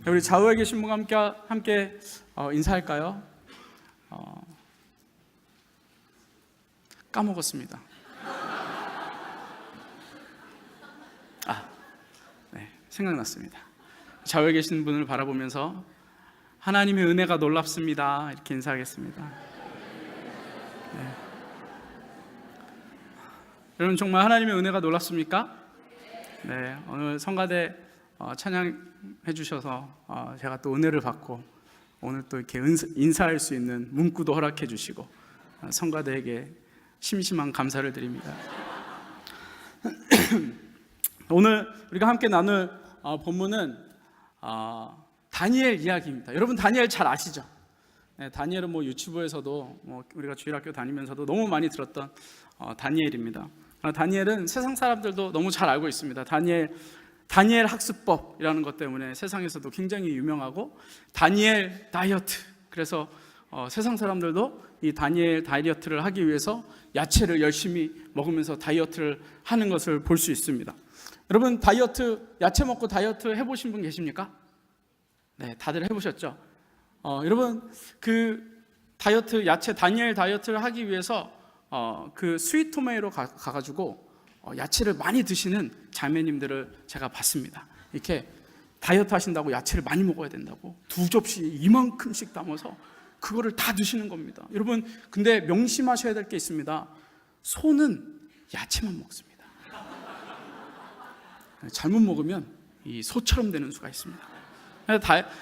우리 좌우에 계신 분과 함께 인사할까요? 까먹었습니다. 네, 생각났습니다. 좌우에 계신 분을 바라보면서 하나님의 은혜가 놀랍습니다. 이렇게 인사하겠습니다. 네. 여러분, 정말 하나님의 은혜가 놀랍습니까? 네, 오늘 성가대 찬양해 주셔서 제가 또 은혜를 받고 오늘 또 이렇게 인사할 수 있는 문구도 허락해 주시고 성가대에게 심심한 감사를 드립니다. 오늘 우리가 함께 나눌 본문은 다니엘 이야기입니다. 여러분, 다니엘 잘 아시죠? 네, 다니엘은 유튜브에서도 우리가 주일학교 다니면서도 너무 많이 들었던 다니엘입니다. 다니엘은 세상 사람들도 너무 잘 알고 있습니다. 다니엘 학습법이라는 것 때문에 세상에서도 굉장히 유명하고, 다니엘 다이어트, 그래서 세상 사람들도 이 다니엘 다이어트를 하기 위해서 야채를 열심히 먹으면서 다이어트를 하는 것을 볼 수 있습니다. 여러분, 야채 먹고 다이어트 해보신 분 계십니까? 네, 다들 해보셨죠? 여러분, 그 다니엘 다이어트를 하기 위해서 그 스위트홈에이로 가가지고 야채를 많이 드시는 자매님들을 제가 봤습니다. 이렇게 다이어트 하신다고 야채를 많이 먹어야 된다고 2접시 이만큼씩 담아서 그거를 다 드시는 겁니다. 여러분, 근데 명심하셔야 될 게 있습니다. 소는 야채만 먹습니다. 잘못 먹으면 이 소처럼 되는 수가 있습니다.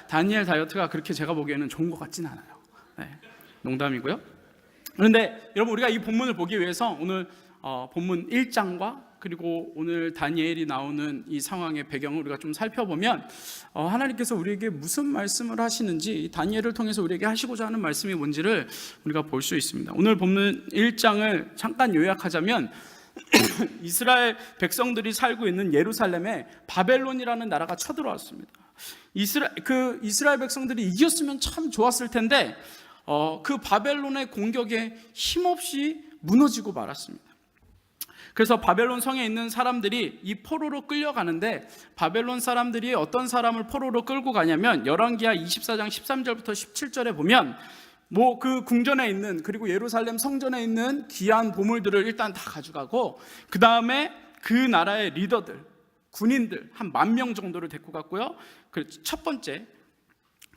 다니엘 다이어트가 그렇게 제가 보기에는 좋은 것 같진 않아요. 네, 농담이고요. 그런데 여러분, 우리가 이 본문을 보기 위해서 오늘 본문 1장과 그리고 오늘 다니엘이 나오는 이 상황의 배경을 우리가 좀 살펴보면 하나님께서 우리에게 무슨 말씀을 하시는지, 다니엘을 통해서 우리에게 하시고자 하는 말씀이 뭔지를 우리가 볼 수 있습니다. 오늘 본문 1장을 잠깐 요약하자면 이스라엘 백성들이 살고 있는 예루살렘에 바벨론이라는 나라가 쳐들어왔습니다. 이스라엘 백성들이 이겼으면 참 좋았을 텐데 그 바벨론의 공격에 힘없이 무너지고 말았습니다. 그래서 바벨론 성에 있는 사람들이 이 포로로 끌려가는데, 바벨론 사람들이 어떤 사람을 포로로 끌고 가냐면 열왕기하 24장 13절부터 17절에 보면 그 궁전에 있는, 그리고 예루살렘 성전에 있는 귀한 보물들을 일단 다 가져가고, 그 다음에 그 나라의 리더들, 군인들 한 10,000명 정도를 데리고 갔고요. 첫 번째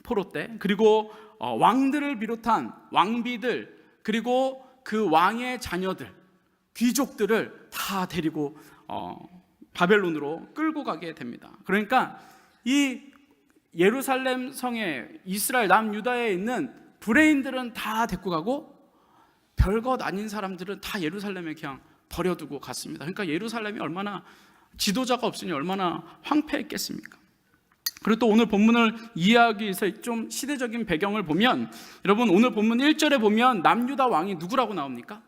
포로 때, 그리고 왕들을 비롯한 왕비들, 그리고 그 왕의 자녀들, 귀족들을 다 데리고 바벨론으로 끌고 가게 됩니다. 그러니까 이 예루살렘 성에, 이스라엘 남유다에 있는 브레인들은 다 데리고 가고, 별것 아닌 사람들은 다 예루살렘에 그냥 버려두고 갔습니다. 그러니까 예루살렘이 얼마나, 지도자가 없으니 얼마나 황폐했겠습니까? 그리고 또 오늘 본문을 이해하기 위해서 좀 시대적인 배경을 보면, 여러분, 오늘 본문 1절에 보면 남유다 왕이 누구라고 나옵니까?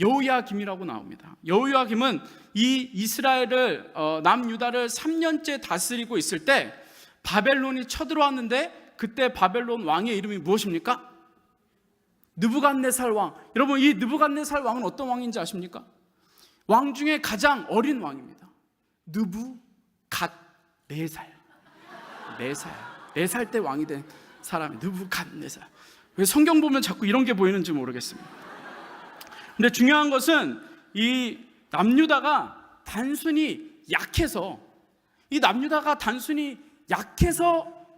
여호야김이라고 나옵니다. 여호야김은 이 이스라엘을, 남유다를 3년째 다스리고 있을 때 바벨론이 쳐들어왔는데, 그때 바벨론 왕의 이름이 무엇입니까? 느부갓네살 왕. 여러분, 이 느부갓네살 왕은 어떤 왕인지 아십니까? 왕 중에 가장 어린 왕입니다. 느부갓네살. 4살 때 왕이 된 사람이 느부갓네살. 왜 성경 보면 자꾸 이런 게 보이는지 모르겠습니다. 근데 중요한 것은 이 남유다가 단순히 약해서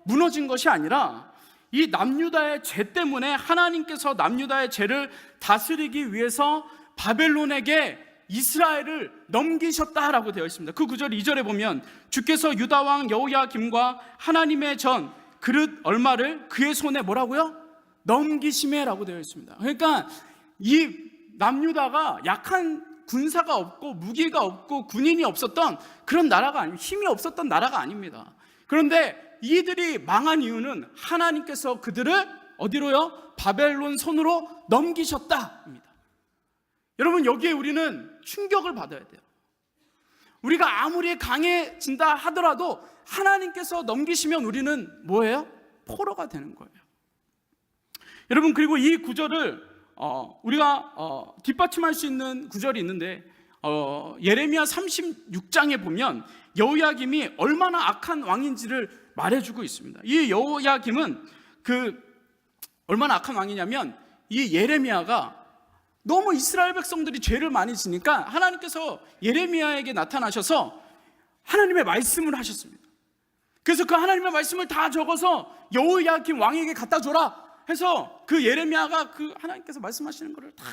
무너진 것이 아니라, 이 남유다의 죄 때문에 하나님께서 남유다의 죄를 다스리기 위해서 바벨론에게 이스라엘을 넘기셨다라고 되어 있습니다. 그 9절 2절에 보면 주께서 유다왕 여호야김과 하나님의 전 그릇 얼마를 그의 손에 뭐라고요? 넘기심에라고 되어 있습니다. 그러니까 이 남유다가 약한 군사가 없고 무기가 없고 군인이 없었던 그런 나라가 아닙니다. 힘이 없었던 나라가 아닙니다. 그런데 이들이 망한 이유는 하나님께서 그들을 어디로요? 바벨론 손으로 넘기셨다입니다. 여러분, 여기에 우리는 충격을 받아야 돼요. 우리가 아무리 강해진다 하더라도 하나님께서 넘기시면 우리는 뭐예요? 포로가 되는 거예요. 여러분, 그리고 이 구절을 우리가 뒷받침할 수 있는 구절이 있는데, 예레미야 36장에 보면 여호야김이 얼마나 악한 왕인지를 말해주고 있습니다. 이 여호야김은 얼마나 악한 왕이냐면, 이 예레미야가 너무 이스라엘 백성들이 죄를 많이 지니까 하나님께서 예레미야에게 나타나셔서 하나님의 말씀을 하셨습니다. 그래서 그 하나님의 말씀을 다 적어서 여호야김 왕에게 갖다 줘라 해서 그 예레미야가 그 하나님께서 말씀하시는 거를 다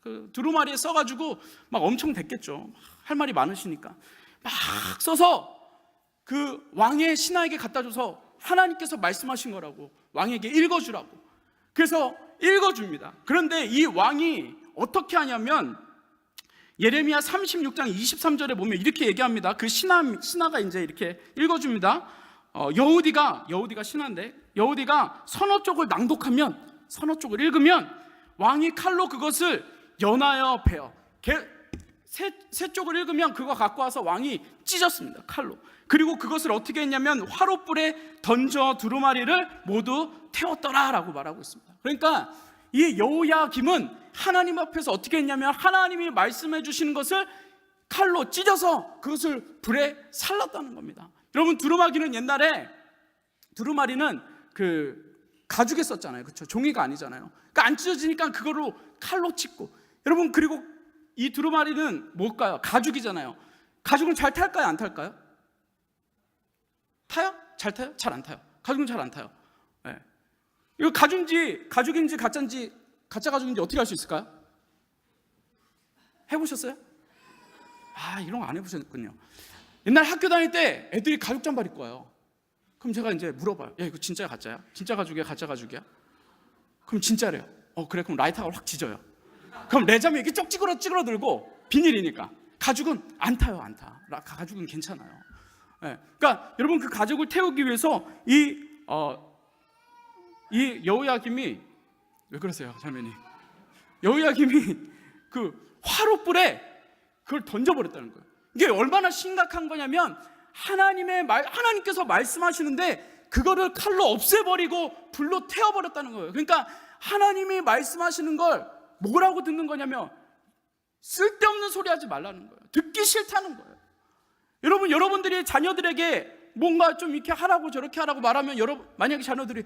그 두루마리에 써가지고 막 엄청 됐겠죠. 할 말이 많으시니까 막 써서 그 왕의 신하에게 갖다 줘서 하나님께서 말씀하신 거라고 왕에게 읽어주라고. 그래서 읽어줍니다. 그런데 이 왕이 어떻게 하냐면, 예레미야 36장 23절에 보면 이렇게 얘기합니다. 그 신하가 이제 이렇게 읽어줍니다. 여우디가 신하인데, 여우디가 서너 쪽을 낭독하면, 서너 쪽을 읽으면 왕이 칼로 그것을 연하여 베어, 세 쪽을 읽으면 그거 갖고 와서 왕이 찢었습니다, 칼로. 그리고 그것을 어떻게 했냐면 화롯불에 던져 두루마리를 모두 태웠더라 라고 말하고 있습니다. 그러니까 이 여호야김은 하나님 앞에서 어떻게 했냐면, 하나님이 말씀해 주시는 것을 칼로 찢어서 그것을 불에 살랐다는 겁니다. 여러분, 두루마리는 그 가죽에 썼잖아요, 그렇죠? 종이가 아니잖아요. 그러니까 안 찢어지니까 그거로 칼로 찢고. 여러분, 그리고 이 두루마리는 뭘까요? 가죽이잖아요. 가죽은 잘 탈까요, 안 탈까요? 타요? 잘 타요? 잘 안 타요. 가죽은 잘 안 타요. 네. 이거 가죽인지 가짜 가죽인지 어떻게 알 수 있을까요? 해보셨어요? 이런 거 안 해보셨군요. 옛날 학교 다닐 때 애들이 가죽 잠바 입고 와요. 그럼 제가 이제 물어봐요. 야, 이거 진짜야, 가짜야? 진짜 가죽이야, 가짜 가죽이야? 그럼 진짜래요. 그래, 그럼 라이터가 확 지져요. 그럼 레자면 이렇게 쪽 찌그러들고, 비닐이니까. 가죽은 안 타요, 안 타. 가죽은 괜찮아요. 네. 그러니까 여러분, 그 가죽을 태우기 위해서 이 여호야김이, 왜 그러세요, 자매님? 여호야김이 그 화롯불에 그걸 던져버렸다는 거예요. 이게 얼마나 심각한 거냐면, 하나님께서 말씀하시는데 그거를 칼로 없애버리고 불로 태워버렸다는 거예요. 그러니까 하나님이 말씀하시는 걸 뭐라고 듣는 거냐면, 쓸데없는 소리 하지 말라는 거예요. 듣기 싫다는 거예요. 여러분들이 자녀들에게 뭔가 좀 이렇게 하라고 저렇게 하라고 말하면, 만약에 자녀들이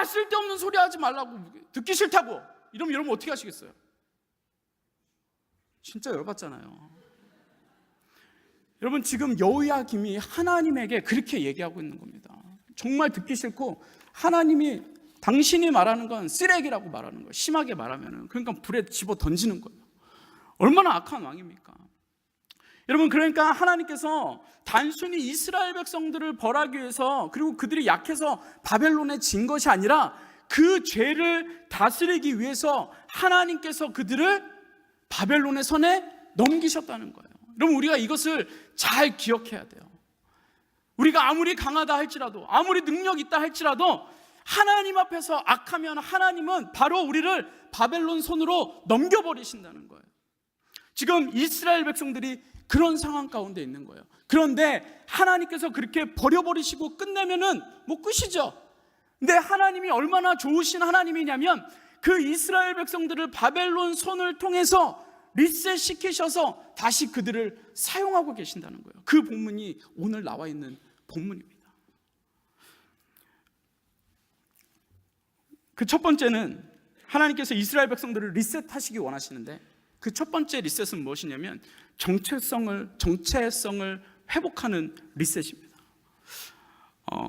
쓸데없는 소리 하지 말라고, 듣기 싫다고 이러면 여러분 어떻게 하시겠어요? 진짜 열받잖아요. 여러분, 지금 여호야김이 하나님에게 그렇게 얘기하고 있는 겁니다. 정말 듣기 싫고, 하나님이 당신이 말하는 건 쓰레기라고 말하는 거예요. 심하게 말하면은. 그러니까 불에 집어 던지는 거예요. 얼마나 악한 왕입니까? 여러분, 그러니까 하나님께서 단순히 이스라엘 백성들을 벌하기 위해서, 그리고 그들이 약해서 바벨론에 진 것이 아니라 그 죄를 다스리기 위해서 하나님께서 그들을 바벨론의 손에 넘기셨다는 거예요. 여러분, 우리가 이것을 잘 기억해야 돼요. 우리가 아무리 강하다 할지라도, 아무리 능력 있다 할지라도 하나님 앞에서 악하면 하나님은 바로 우리를 바벨론 손으로 넘겨버리신다는 거예요. 지금 이스라엘 백성들이 그런 상황 가운데 있는 거예요. 그런데 하나님께서 그렇게 버려버리시고 끝내면은 뭐 끝이죠. 근데 하나님이 얼마나 좋으신 하나님이냐면, 그 이스라엘 백성들을 바벨론 손을 통해서 리셋시키셔서 다시 그들을 사용하고 계신다는 거예요. 그 본문이 오늘 나와 있는 본문입니다. 그 첫 번째는, 하나님께서 이스라엘 백성들을 리셋하시기 원하시는데, 그 첫 번째 리셋은 무엇이냐면 정체성을 회복하는 리셋입니다.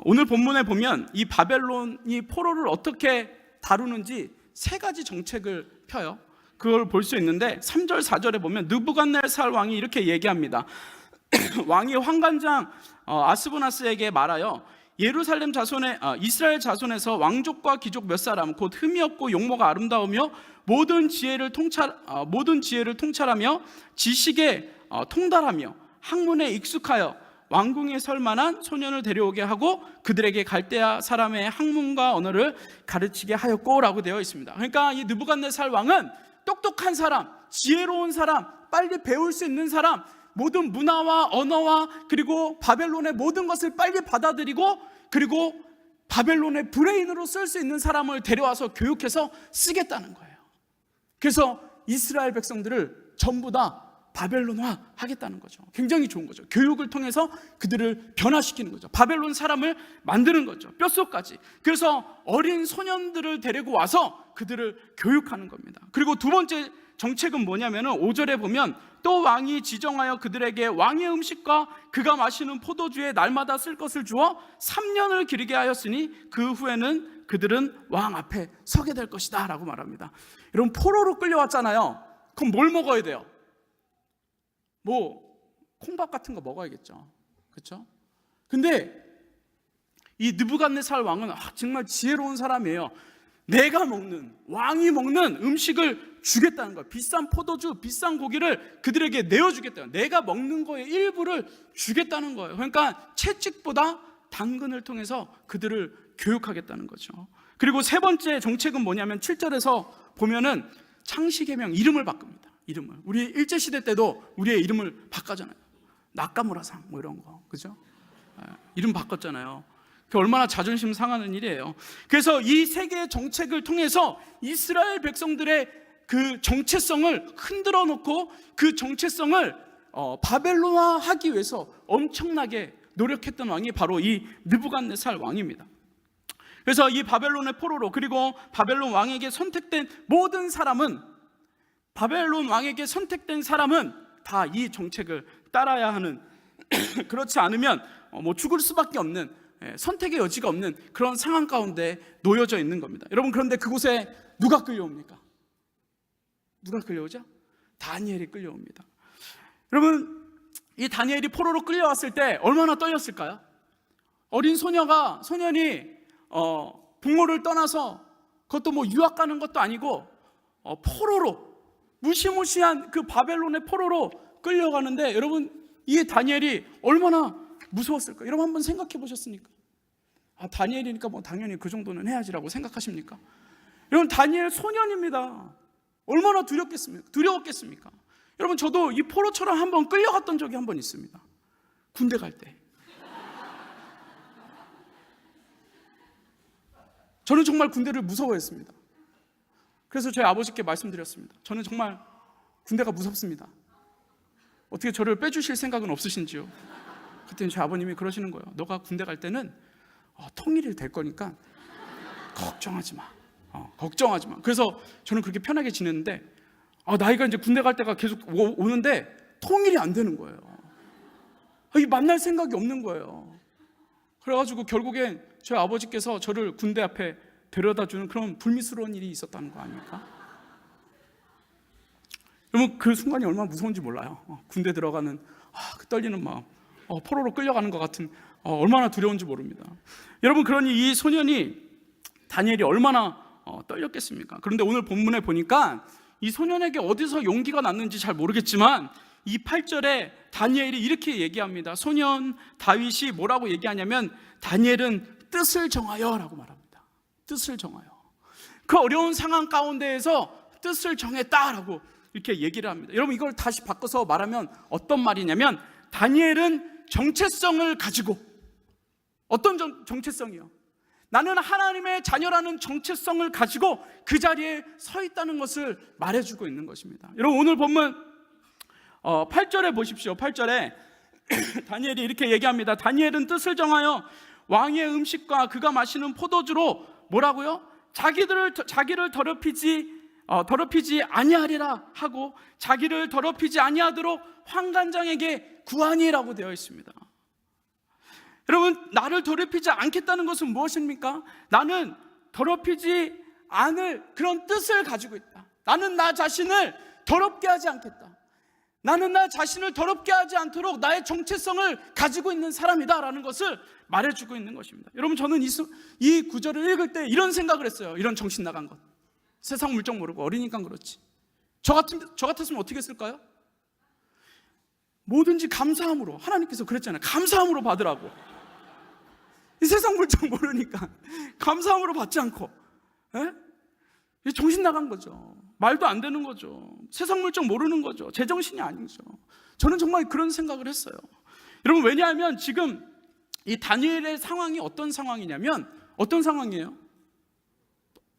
오늘 본문에 보면 이 바벨론이 포로를 어떻게 다루는지 세 가지 정책을 펴요. 그걸 볼 수 있는데 3절 4절에 보면 느부갓네살 왕이 이렇게 얘기합니다. 왕이 환관장 아스부나스에게 말하여 예루살렘 자손의 이스라엘 자손에서 왕족과 귀족 몇 사람 곧 흠이 없고 용모가 아름다우며 모든 지혜를 통찰하며 지식에 통달하며 학문에 익숙하여 왕궁에 설 만한 소년을 데려오게 하고 그들에게 갈대아 사람의 학문과 언어를 가르치게 하였고라고 되어 있습니다. 그러니까 이 느부갓네살 왕은 똑똑한 사람, 지혜로운 사람, 빨리 배울 수 있는 사람, 모든 문화와 언어와 그리고 바벨론의 모든 것을 빨리 받아들이고, 그리고 바벨론의 브레인으로 쓸 수 있는 사람을 데려와서 교육해서 쓰겠다는 거예요. 그래서 이스라엘 백성들을 전부 다 바벨론화 하겠다는 거죠. 굉장히 좋은 거죠. 교육을 통해서 그들을 변화시키는 거죠. 바벨론 사람을 만드는 거죠. 뼛속까지. 그래서 어린 소년들을 데리고 와서 그들을 교육하는 겁니다. 그리고 두 번째 정책은 뭐냐면 5절에 보면 또 왕이 지정하여 그들에게 왕의 음식과 그가 마시는 포도주에 날마다 쓸 것을 주어 3년을 기르게 하였으니 그 후에는 그들은 왕 앞에 서게 될 것이다 라고 말합니다. 여러분, 포로로 끌려왔잖아요. 그럼 뭘 먹어야 돼요? 뭐 콩밥 같은 거 먹어야겠죠. 그렇죠? 근데 이 느부갓네살 왕은 정말 지혜로운 사람이에요. 내가 먹는, 왕이 먹는 음식을 주겠다는 거예요. 비싼 포도주, 비싼 고기를 그들에게 내어주겠다는 거예요. 내가 먹는 거의 일부를 주겠다는 거예요. 그러니까 채찍보다 당근을 통해서 그들을 교육하겠다는 거죠. 그리고 세 번째 정책은 뭐냐면 7절에서 보면은 창시계명 이름을 바꿉니다. 이름을. 우리 일제시대 때도 우리의 이름을 바꿨잖아요. 나카무라상 뭐 이런 거, 그죠? 이름 바꿨잖아요. 그게 얼마나 자존심 상하는 일이에요. 그래서 이 세 개의 정책을 통해서 이스라엘 백성들의 그 정체성을 흔들어 놓고 그 정체성을 바벨론화하기 위해서 엄청나게 노력했던 왕이 바로 이 느부갓네살 왕입니다. 그래서 이 바벨론의 포로로, 그리고 바벨론 왕에게 선택된 모든 사람은, 바벨론 왕에게 선택된 사람은 다 이 정책을 따라야 하는 그렇지 않으면 뭐 죽을 수밖에 없는, 선택의 여지가 없는 그런 상황 가운데 놓여져 있는 겁니다. 여러분, 그런데 그곳에 누가 끌려옵니까? 누가 끌려오죠? 다니엘이 끌려옵니다. 여러분, 이 다니엘이 포로로 끌려왔을 때 얼마나 떨렸을까요? 어린 소년이 부모를 떠나서, 그것도 뭐 유학 가는 것도 아니고 포로로, 무시무시한 그 바벨론의 포로로 끌려가는데, 여러분, 이 다니엘이 얼마나 무서웠을까? 여러분, 한번 생각해 보셨습니까? 다니엘이니까 뭐 당연히 그 정도는 해야지라고 생각하십니까? 여러분, 다니엘 소년입니다. 얼마나 두려웠겠습니까? 여러분, 저도 이 포로처럼 한번 끌려갔던 적이 한 번 있습니다. 군대 갈 때. 저는 정말 군대를 무서워했습니다. 그래서 저희 아버지께 말씀드렸습니다. 저는 정말 군대가 무섭습니다. 어떻게 저를 빼주실 생각은 없으신지요? 그때는 저희 아버님이 그러시는 거예요. 너가 군대 갈 때는 통일이 될 거니까 걱정하지 마. 걱정하지 마. 그래서 저는 그렇게 편하게 지냈는데 나이가 이제 군대 갈 때가 계속 오는데 통일이 안 되는 거예요. 만날 생각이 없는 거예요. 그래가지고 결국엔 저희 아버지께서 저를 군대 앞에 데려다주는 그런 불미스러운 일이 있었다는 거 아닙니까? 여러분, 그 순간이 얼마나 무서운지 몰라요. 군대 들어가는 그 떨리는 마음, 포로로 끌려가는 것 같은 얼마나 두려운지 모릅니다. 여러분, 그러니 이 소년이, 다니엘이 얼마나 떨렸겠습니까? 그런데 오늘 본문에 보니까 이 소년에게 어디서 용기가 났는지 잘 모르겠지만 이 8절에 다니엘이 이렇게 얘기합니다. 소년 다윗이 뭐라고 얘기하냐면, 다니엘은 뜻을 정하여 라고 말합니다. 뜻을 정하여. 그 어려운 상황 가운데에서 뜻을 정했다라고 이렇게 얘기를 합니다. 여러분, 이걸 다시 바꿔서 말하면 어떤 말이냐면, 다니엘은 정체성을 가지고, 어떤 정체성이요? 나는 하나님의 자녀라는 정체성을 가지고 그 자리에 서 있다는 것을 말해주고 있는 것입니다. 여러분, 오늘 본문 8절에 보십시오. 8절에 다니엘이 이렇게 얘기합니다. 다니엘은 뜻을 정하여 왕의 음식과 그가 마시는 포도주로 뭐라고요? 자기를 더럽히지 아니하리라 하고 자기를 더럽히지 아니하도록 환관장에게 구하니라고 되어 있습니다. 여러분, 나를 더럽히지 않겠다는 것은 무엇입니까? 나는 더럽히지 않을 그런 뜻을 가지고 있다. 나는 나 자신을 더럽게 하지 않겠다. 나는 나 자신을 더럽게 하지 않도록 나의 정체성을 가지고 있는 사람이다라는 것을 말해주고 있는 것입니다. 여러분, 저는 이 구절을 읽을 때 이런 생각을 했어요. 이런 정신 나간 것. 세상 물정 모르고 어리니까 그렇지. 저 같았으면 어떻게 했을까요? 뭐든지 감사함으로, 하나님께서 그랬잖아요. 감사함으로 받으라고. 이 세상 물정 모르니까 감사함으로 받지 않고, 정신 나간 거죠. 말도 안 되는 거죠. 세상 물정 모르는 거죠. 제정신이 아니죠. 저는 정말 그런 생각을 했어요. 여러분, 왜냐하면 지금 이 다니엘의 상황이 어떤 상황이냐면, 어떤 상황이에요?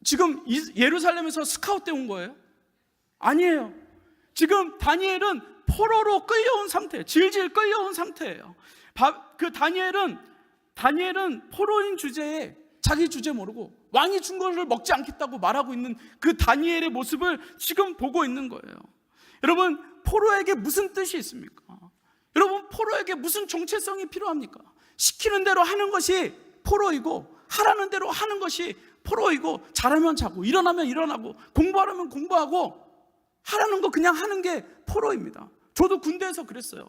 지금 예루살렘에서 스카웃 때 온 거예요? 아니에요. 지금 다니엘은 포로로 끌려온 상태, 질질 끌려온 상태예요. 그 다니엘은 포로인 주제에 자기 주제 모르고 왕이 준 것을 먹지 않겠다고 말하고 있는 그 다니엘의 모습을 지금 보고 있는 거예요. 여러분, 포로에게 무슨 뜻이 있습니까? 여러분, 포로에게 무슨 정체성이 필요합니까? 시키는 대로 하는 것이 포로이고, 하라는 대로 하는 것이 포로이고, 잘하면 자고, 일어나면 일어나고, 공부하려면 공부하고, 하라는 거 그냥 하는 게 포로입니다. 저도 군대에서 그랬어요.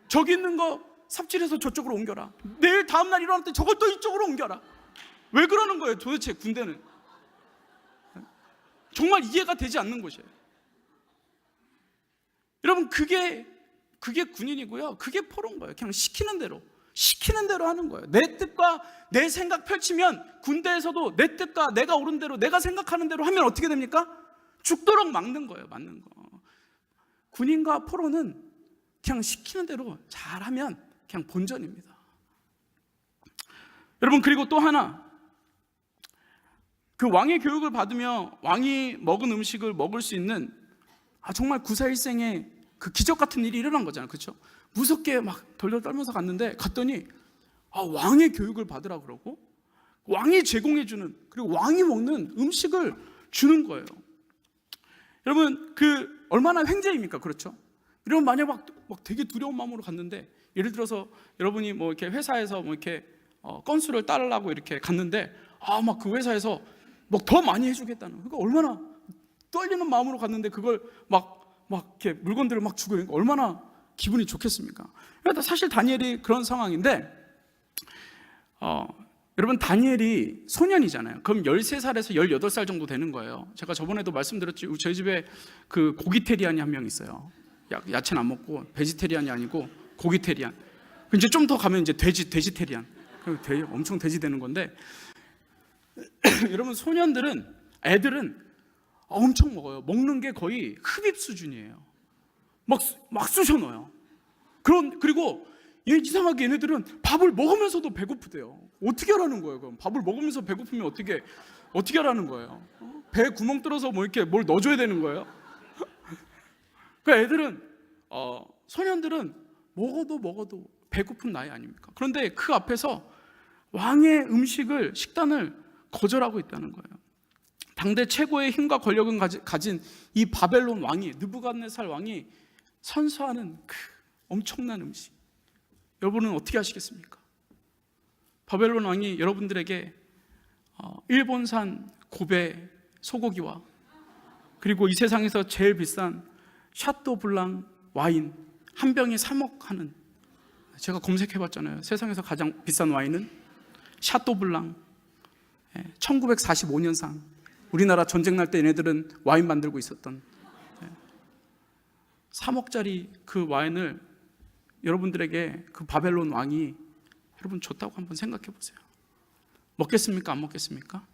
저기 있는 거 삽질해서 저쪽으로 옮겨라. 내일 다음날 일어날 때 저것도 이쪽으로 옮겨라. 왜 그러는 거예요 도대체 군대는? 정말 이해가 되지 않는 것이에요. 여러분, 그게 군인이고요, 그게 포로인 거예요. 그냥 시키는 대로 하는 거예요. 내 뜻과 내 생각 펼치면, 군대에서도 내 뜻과 내가 옳은 대로, 내가 생각하는 대로 하면 어떻게 됩니까? 죽도록 막는 거예요. 맞는 거. 군인과 포로는 그냥 시키는 대로 잘하면 그냥 본전입니다. 여러분, 그리고 또 하나, 그 왕의 교육을 받으며 왕이 먹은 음식을 먹을 수 있는 정말 구사일생의 그 기적 같은 일이 일어난 거잖아요. 그렇죠? 무섭게 막 덜덜 떨면서 갔더니 왕의 교육을 받으라 그러고, 왕이 제공해주는, 그리고 왕이 먹는 음식을 주는 거예요. 여러분, 그 얼마나 횡재입니까? 그렇죠? 이러면 만약 막 되게 두려운 마음으로 갔는데, 예를 들어서 여러분이 뭐 이렇게 회사에서 뭐 이렇게 건수를 따르려고 이렇게 갔는데, 막 그 회사에서 막 더 많이 해주겠다는, 그러니까 얼마나 떨리는 마음으로 갔는데 그걸 막 이렇게 물건들을 막 주고, 그러니까 얼마나 기분이 좋겠습니까? 그러니까 사실 다니엘이 그런 상황인데, 여러분, 다니엘이 소년이잖아요. 그럼 13살에서 18살 정도 되는 거예요. 제가 저번에도 말씀드렸지, 저희 집에 그 고기테리안이 한 명 있어요. 야채는 안 먹고, 베지테리안이 아니고 고기테리안. 이제 좀 더 가면 이제 돼지테리안. 엄청 돼지 되는 건데, 여러분, 애들은 엄청 먹어요. 먹는 게 거의 흡입 수준이에요. 막 쑤셔 넣어요. 그리고 이상하게 얘네들은 밥을 먹으면서도 배고프대요. 어떻게 하라는 거예요? 그럼 밥을 먹으면서 배고프면 어떻게 하라는 거예요? 배 구멍 뚫어서 뭐 이렇게 뭘 넣어줘야 되는 거예요? 그러니까 소년들은 먹어도 배고픈 나이 아닙니까? 그런데 그 앞에서 왕의 식단을 거절하고 있다는 거예요. 당대 최고의 힘과 권력을 가진 이 바벨론 왕이, 느부갓네살 왕이 선사하는 그 엄청난 음식, 여러분은 어떻게 하시겠습니까? 바벨론 왕이 여러분들에게 일본산 고베 소고기와, 그리고 이 세상에서 제일 비싼 샤또블랑 와인 한 병에 3억 하는, 제가 검색해봤잖아요. 세상에서 가장 비싼 와인은 샤또블랑, 1945년상, 우리나라 전쟁 날 때 얘네들은 와인 만들고 있었던 3억짜리 그 와인을 여러분들에게 그 바벨론 왕이 여러분 줬다고 한번 생각해 보세요. 먹겠습니까? 안 먹겠습니까?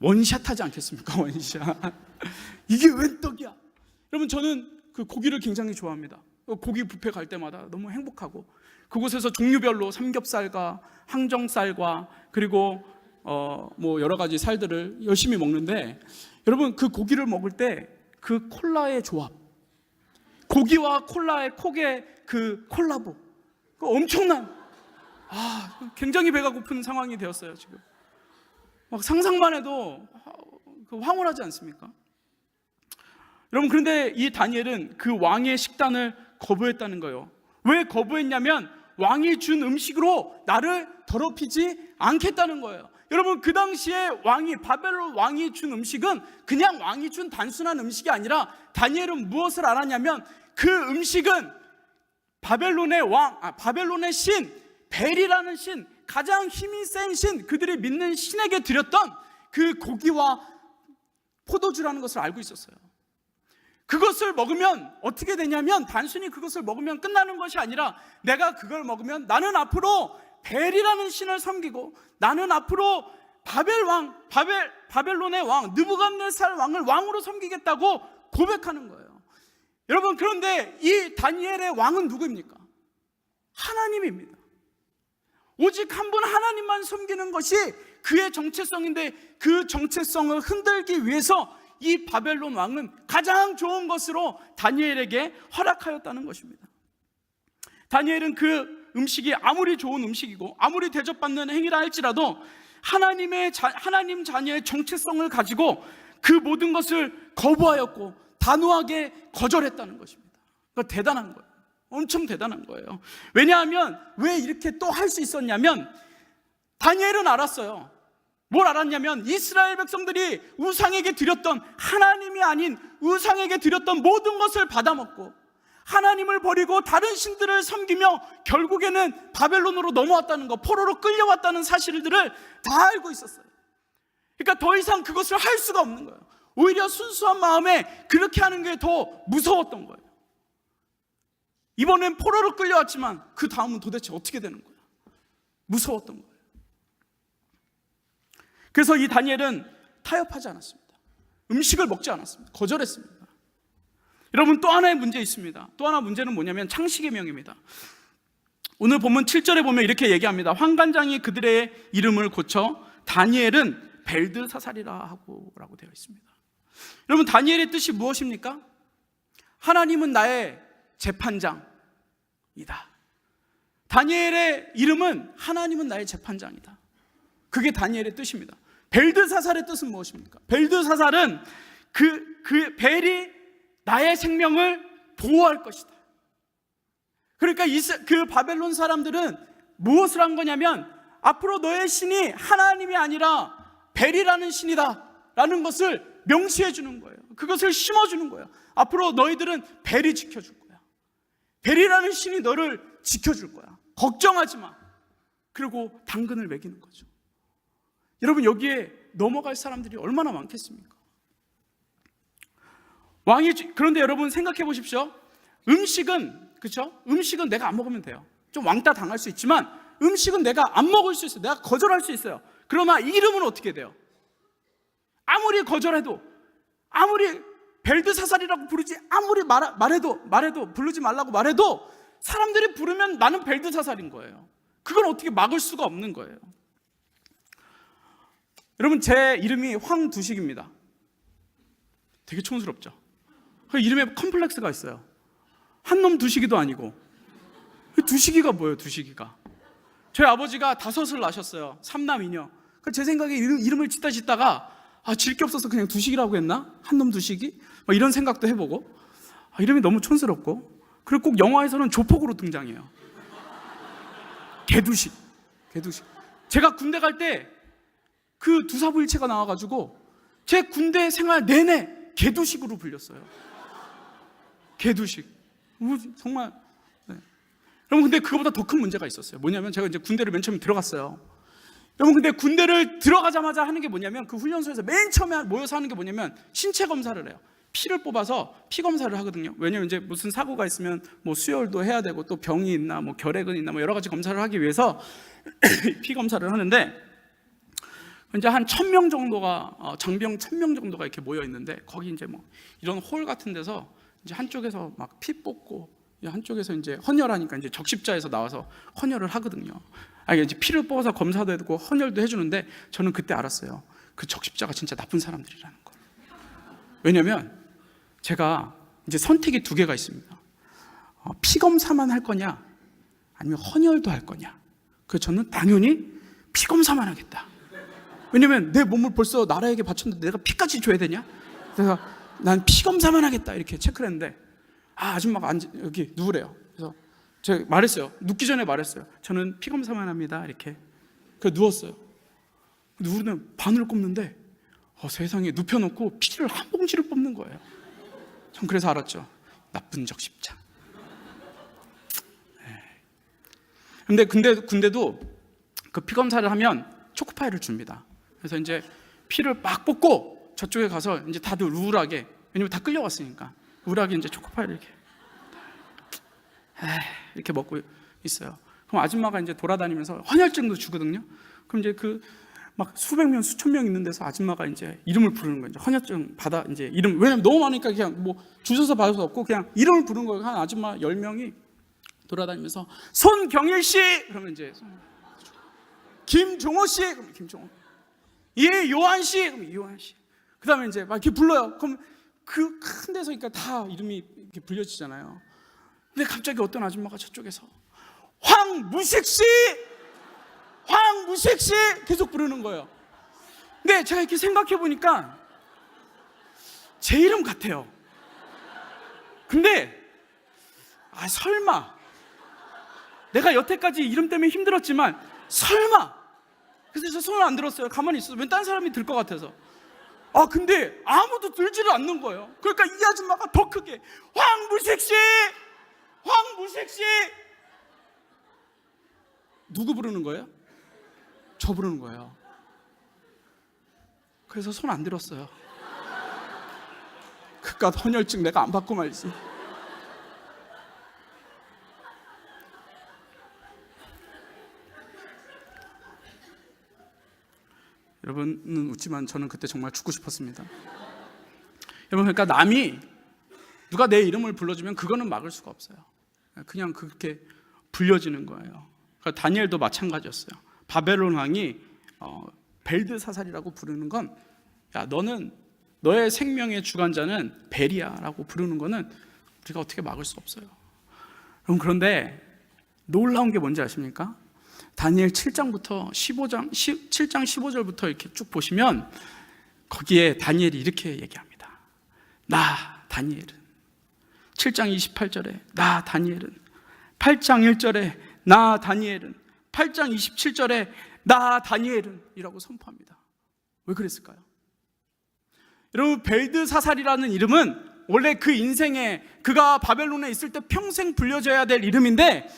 원샷 하지 않겠습니까? 원샷. 이게 웬 떡이야? 여러분, 저는 그 고기를 굉장히 좋아합니다. 고기 뷔페 갈 때마다 너무 행복하고, 그곳에서 종류별로 삼겹살과 항정살과 그리고 뭐 여러 가지 살들을 열심히 먹는데, 여러분, 그 고기를 먹을 때 그 콜라의 조합, 고기와 콜라의 콕의 그 콜라보, 그 엄청난, 굉장히 배가 고픈 상황이 되었어요. 지금 막 상상만 해도 황홀하지 않습니까? 여러분, 그런데 이 다니엘은 그 왕의 식단을 거부했다는 거예요. 왜 거부했냐면 왕이 준 음식으로 나를 더럽히지 않겠다는 거예요. 여러분, 그 당시에 바벨론 왕이 준 음식은 그냥 왕이 준 단순한 음식이 아니라, 다니엘은 무엇을 알았냐면 그 음식은 바벨론의 신 벨이라는 신, 가장 힘이 센 신, 그들이 믿는 신에게 드렸던 그 고기와 포도주라는 것을 알고 있었어요. 그것을 먹으면 어떻게 되냐면, 단순히 그것을 먹으면 끝나는 것이 아니라, 내가 그걸 먹으면 나는 앞으로 벨이라는 신을 섬기고, 나는 앞으로 바벨론의 왕 느부갓네살 왕을 왕으로 섬기겠다고 고백하는 거예요. 여러분, 그런데 이 다니엘의 왕은 누구입니까? 하나님입니다. 오직 한 분 하나님만 섬기는 것이 그의 정체성인데, 그 정체성을 흔들기 위해서 이 바벨론 왕은 가장 좋은 것으로 다니엘에게 허락하였다는 것입니다. 다니엘은 그 음식이 아무리 좋은 음식이고 아무리 대접받는 행위라 할지라도 하나님 자녀의 정체성을 가지고 그 모든 것을 거부하였고 단호하게 거절했다는 것입니다. 그러니까 대단한 거예요. 엄청 대단한 거예요. 왜냐하면 왜 이렇게 또 할 수 있었냐면 다니엘은 알았어요. 뭘 알았냐면 이스라엘 백성들이 우상에게 드렸던, 하나님이 아닌 우상에게 드렸던 모든 것을 받아먹고 하나님을 버리고 다른 신들을 섬기며 결국에는 바벨론으로 넘어왔다는 거, 포로로 끌려왔다는 사실들을 다 알고 있었어요. 그러니까 더 이상 그것을 할 수가 없는 거예요. 오히려 순수한 마음에 그렇게 하는 게 더 무서웠던 거예요. 이번엔 포로로 끌려왔지만 그 다음은 도대체 어떻게 되는 거예요? 무서웠던 거예요. 그래서 이 다니엘은 타협하지 않았습니다. 음식을 먹지 않았습니다. 거절했습니다. 여러분, 또 하나의 문제 있습니다. 또 하나 문제는 뭐냐면 창식의 명입니다. 오늘 본문 7절에 보면 이렇게 얘기합니다. 환관장이 그들의 이름을 고쳐 다니엘은 벨드사살이라 하고 라고 되어 있습니다. 여러분, 다니엘의 뜻이 무엇입니까? 하나님은 나의 재판장이다. 다니엘의 이름은 하나님은 나의 재판장이다. 그게 다니엘의 뜻입니다. 벨드사살의 뜻은 무엇입니까? 벨드사살은 그 벨이 나의 생명을 보호할 것이다. 그러니까 그 바벨론 사람들은 무엇을 한 거냐면 앞으로 너의 신이 하나님이 아니라 벨이라는 신이다 라는 것을 명시해 주는 거예요. 그것을 심어주는 거예요. 앞으로 너희들은 벨이 지켜줄 거야. 벨이라는 신이 너를 지켜줄 거야. 걱정하지 마. 그리고 당근을 매기는 거죠. 여러분, 여기에 넘어갈 사람들이 얼마나 많겠습니까? 그런데 여러분 생각해 보십시오. 그렇죠? 음식은 내가 안 먹으면 돼요. 좀 왕따 당할 수 있지만 음식은 내가 안 먹을 수 있어요. 내가 거절할 수 있어요. 그러나 이름은 어떻게 돼요? 아무리 거절해도, 아무리 벨드사살이라고 부르지, 아무리 말해도 부르지 말라고 말해도 사람들이 부르면 나는 벨드사살인 거예요. 그걸 어떻게 막을 수가 없는 거예요. 여러분, 제 이름이 황두식입니다. 되게 촌스럽죠? 그 이름에 컴플렉스가 있어요. 한놈 두식이도 아니고. 두식이가 뭐예요, 두식이가? 저희 아버지가 5을 낳으셨어요. 3남 2녀. 제 생각에 이름을 짓다가 질 게 없어서 그냥 두식이라고 했나? 한놈 두식이? 이런 생각도 해보고. 이름이 너무 촌스럽고. 그리고 꼭 영화에서는 조폭으로 등장해요. 개두식. 제가 군대 갈 때 그 두사부일체가 나와가지고 제 군대 생활 내내 개두식으로 불렸어요. 개두식. 정말. 네. 여러분, 근데 그거보다 더 큰 문제가 있었어요. 뭐냐면 제가 이제 군대를 맨 처음에 들어갔어요. 여러분, 근데 군대를 들어가자마자 하는 게 뭐냐면 그 훈련소에서 맨 처음에 모여서 하는 게 뭐냐면 신체 검사를 해요. 피를 뽑아서 피 검사를 하거든요. 왜냐면 이제 무슨 사고가 있으면 뭐 수혈도 해야 되고 또 병이 있나 뭐 결핵은 있나 뭐 여러 가지 검사를 하기 위해서 피 검사를 하는데 이제 한 1000명 정도가 장병 1000명 정도가 이렇게 모여 있는데 거기 이제 뭐 이런 홀 같은 데서 이제 한쪽에서 막 피 뽑고 한쪽에서 이제 헌혈하니까 이제 적십자에서 나와서 헌혈을 하거든요. 이제 피를 뽑아서 검사도 해주고 헌혈도 해주는데 저는 그때 알았어요. 그 적십자가 진짜 나쁜 사람들이라는 걸. 왜냐면 제가 이제 선택이 2개가 있습니다. 피 검사만 할 거냐, 아니면 헌혈도 할 거냐. 그래서 저는 당연히 피 검사만 하겠다. 왜냐면 내 몸을 벌써 나라에게 바쳤는데 내가 피까지 줘야 되냐? 그래서 난 피 검사만 하겠다 이렇게 체크를 했는데 아줌마가 여기 누우래요. 그래서 제가 말했어요. 눕기 전에 말했어요. 저는 피 검사만 합니다. 이렇게. 그래서 누웠어요. 누우면 바늘을 꼽는데 세상에 눕혀놓고 피를 한 봉지를 뽑는 거예요. 전 그래서 알았죠. 나쁜 적십자. 근데 군대도 그 피 검사를 하면 초코파이를 줍니다. 그래서 이제 피를 막 뽑고 저쪽에 가서 이제 다들 우울하게, 왜냐면 다 끌려왔으니까 우울하게 이제 초코파이를 이렇게 먹고 있어요. 그럼 아줌마가 이제 돌아다니면서 헌혈증도 주거든요. 그럼 이제 그 막 수백 명, 수천 명 있는 데서 아줌마가 이제 이름을 부르는 거예요. 헌혈증 받아 이제 이름, 왜냐면 너무 많으니까 그냥 뭐 주소서 받을 수 없고 그냥 이름을 부르는 거예요. 한 아줌마 10명이 돌아다니면서 손경일 씨 그러면 이제 김종호 씨 그러면 김종호, 예 요한 씨 그러면 요한 씨. 그 다음에 이제 막 이렇게 불러요. 그럼 그 큰 데서 그러니까 다 이름이 이렇게 불려지잖아요. 근데 갑자기 어떤 아줌마가 저쪽에서 황무식씨! 황무식씨! 계속 부르는 거예요. 근데 제가 이렇게 생각해 보니까 제 이름 같아요. 근데 설마 내가 여태까지 이름 때문에 힘들었지만 설마, 그래서 저 손을 안 들었어요. 가만히 있어서 웬 딴 사람이 들 것 같아서. 근데 아무도 들지를 않는 거예요. 그러니까 이 아줌마가 더 크게 황무식씨! 황무식씨! 누구 부르는 거예요? 저 부르는 거예요. 그래서 손 안 들었어요. 그깟 헌혈증 내가 안 받고 말지. 여러분은 웃지만 저는 그때 정말 죽고 싶었습니다. 여러분, 그러니까 남이 누가 내 이름을 불러주면 그거는 막을 수가 없어요. 그냥 그렇게 불려지는 거예요. 그러니까 다니엘도 마찬가지였어요. 바벨론 왕이 벨드사살이라고 부르는 건, 야, 너의 생명의 주관자는 벨이야라고 부르는 거는 우리가 어떻게 막을 수 없어요. 그런데 놀라운 게 뭔지 아십니까? 다니엘 7장부터 7장 15절부터 이렇게 쭉 보시면 거기에 다니엘이 이렇게 얘기합니다. 나 다니엘은 7장 28절에 나 다니엘은 8장 1절에 나 다니엘은 8장 27절에 나 다니엘은 이라고 선포합니다. 왜 그랬을까요? 여러분, 벨드사살이라는 이름은 원래 그 인생에 그가 바벨론에 있을 때 평생 불려져야 될 이름인데,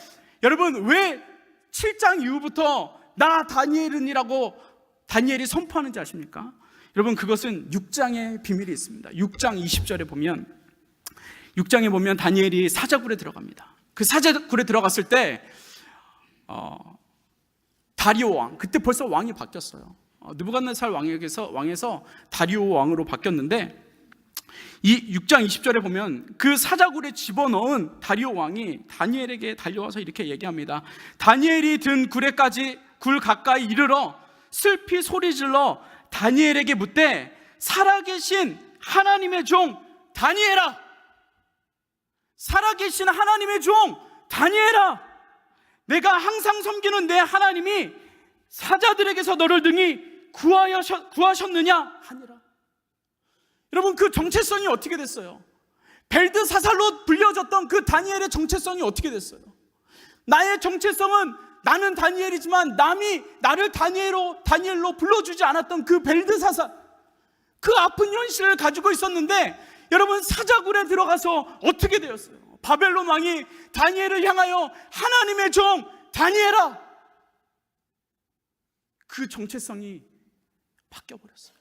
여러분 왜 7장 이후부터 나 다니엘은이라고 다니엘이 선포하는지 아십니까? 여러분, 그것은 6장의 비밀이 있습니다. 6장 20절에 보면, 6장에 보면 다니엘이 사자굴에 들어갑니다. 그 사자굴에 들어갔을 때 다리오 왕, 그때 벌써 왕이 바뀌었어요. 느부갓네살 왕에서 다리오 왕으로 바뀌었는데, 이 6장 20절에 보면 그 사자굴에 집어넣은 다리오 왕이 다니엘에게 달려와서 이렇게 얘기합니다. 다니엘이 든 굴 가까이 이르러 슬피 소리질러 다니엘에게 묻되, 살아계신 하나님의 종 다니엘아, 살아계신 하나님의 종 다니엘아, 내가 항상 섬기는 내 하나님이 사자들에게서 너를 등이 구하셨느냐 하니라. 여러분, 그 정체성이 어떻게 됐어요? 벨드사살로 불려졌던 그 다니엘의 정체성이 어떻게 됐어요? 나의 정체성은 나는 다니엘이지만 남이 나를 다니엘로 불러주지 않았던 그 벨드사살, 그 아픈 현실을 가지고 있었는데, 여러분, 사자굴에 들어가서 어떻게 되었어요? 바벨론 왕이 다니엘을 향하여 하나님의 종 다니엘아, 그 정체성이 바뀌어버렸어요.